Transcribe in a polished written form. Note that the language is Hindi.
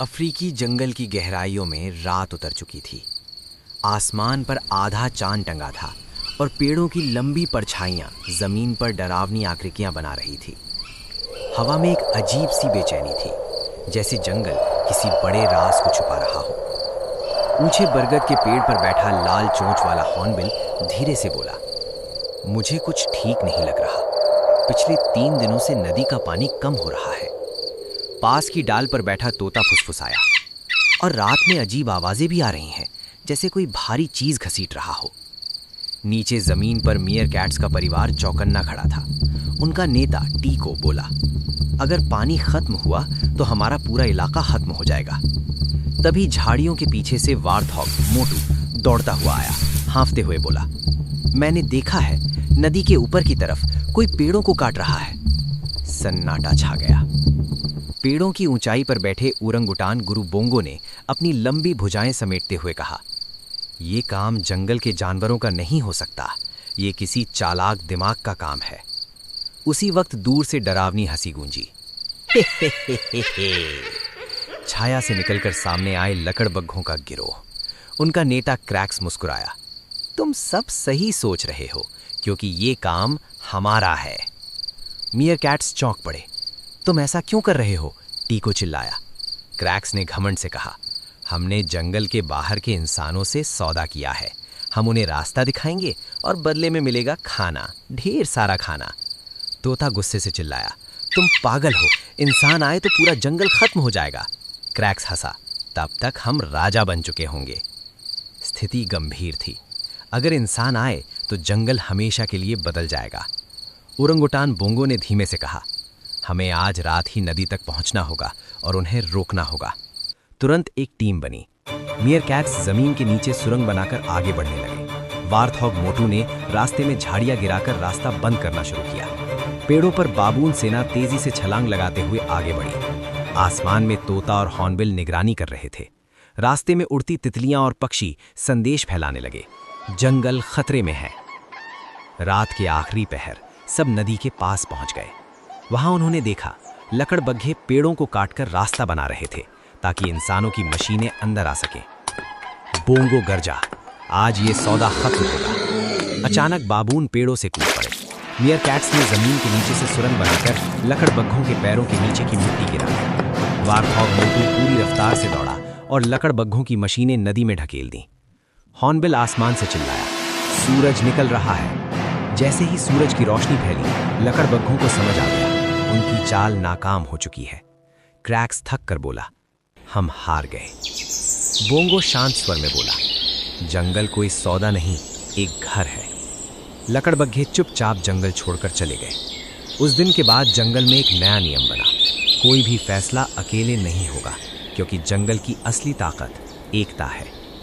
अफ्रीकी जंगल की गहराइयों में रात उतर चुकी थी। आसमान पर आधा चांद टंगा था और पेड़ों की लंबी परछाइयां जमीन पर डरावनी आकृतियां बना रही थी। हवा में एक अजीब सी बेचैनी थी, जैसे जंगल किसी बड़े राज को छुपा रहा हो। ऊंचे बरगद के पेड़ पर बैठा लाल चोंच वाला हॉर्नबिल धीरे से बोला, मुझे कुछ ठीक नहीं लग रहा। पिछले 3 दिनों से नदी का पानी कम हो रहा है। पास की डाल पर बैठा तोता फुसफुसाया, और रात में अजीब आवाजें भी आ रही हैं, जैसे कोई भारी चीज घसीट रहा हो। नीचे जमीन पर मीयरकैट्स का परिवार चौकन्ना खड़ा था। उनका नेता टीको बोला, अगर पानी खत्म हुआ तो हमारा पूरा इलाका खत्म हो जाएगा। तभी झाड़ियों के पीछे से वार्थॉग मोटू दौड़ता हुआ आया। हांफते हुए बोला, मैंने देखा है, नदी के ऊपर की तरफ कोई पेड़ों को काट रहा है। सन्नाटा छा गया। पेड़ों की ऊंचाई पर बैठे ओरंगुटान गुरु बोंगो ने अपनी लंबी भुजाएं समेटते हुए कहा, ये काम जंगल के जानवरों का नहीं हो सकता, ये किसी चालाक दिमाग का काम है। उसी वक्त दूर से डरावनी हंसी गूंजी। छाया से निकलकर सामने आए लकड़बग्घों का गिरोह। उनका नेता क्रैक्स मुस्कुराया, तुम सब सही सोच रहे हो, क्योंकि ये काम हमारा है। मीयरकैट्स चौंक पड़े। तुम ऐसा क्यों कर रहे हो? टीको चिल्लाया। क्रैक्स ने घमंड से कहा, हमने जंगल के बाहर के इंसानों से सौदा किया है। हम उन्हें रास्ता दिखाएंगे और बदले में मिलेगा खाना, ढेर सारा खाना। तोता गुस्से से चिल्लाया, तुम पागल हो, इंसान आए तो पूरा जंगल खत्म हो जाएगा। क्रैक्स हंसा, तब तक हम राजा बन चुके होंगे। स्थिति गंभीर थी। अगर इंसान आए तो जंगल हमेशा के लिए बदल जाएगा। ओरंगुटान बोंगो ने धीमे से कहा, हमें आज रात ही नदी तक पहुंचना होगा और उन्हें रोकना होगा। तुरंत एक टीम बनी। मीयरकैट्स जमीन के नीचे सुरंग बनाकर आगे बढ़ने लगे। वार्थॉग मोटू ने रास्ते में झाड़ियां गिराकर रास्ता बंद करना शुरू किया। पेड़ों पर बाबून सेना तेजी से छलांग लगाते हुए आगे बढ़ी। आसमान में तोता और हॉर्नबिल निगरानी कर रहे थे। रास्ते में उड़ती तितलियां और पक्षी संदेश फैलाने लगे, जंगल खतरे में है। रात के आखिरी पहर सब नदी के पास पहुंच गए। वहां उन्होंने देखा, लकड़बग्घे पेड़ों को काटकर रास्ता बना रहे थे ताकि इंसानों की मशीनें अंदर आ सकें। बोंगो गरजा, आज ये सौदा खत्म होगा। अचानक बाबून पेड़ों से कूद पड़े। मीयरकैट्स ने जमीन के नीचे से सुरंग बनाकर लकड़बग्घों के पैरों के नीचे की मिट्टी गिरा दी। वार्थॉग मोटू पूरी रफ्तार से दौड़ा और लकड़बग्घों की मशीनें नदी में ढकेल दी। हॉर्नबिल आसमान से चिल्लाया, सूरज निकल रहा है। जैसे ही सूरज की रोशनी फैली, लकड़बग्घों को समझ आ गया, उनकी चाल नाकाम हो चुकी है। क्रैक्स थक कर बोला, हम हार गए। बोंगो शांत स्वर में बोला, जंगल कोई सौदा नहीं, एक घर है। लकड़बग्घे चुपचाप जंगल छोड़कर चले गए। उस दिन के बाद जंगल में एक नया नियम बना, कोई भी फैसला अकेले नहीं होगा, क्योंकि जंगल की असली ताकत एकता है।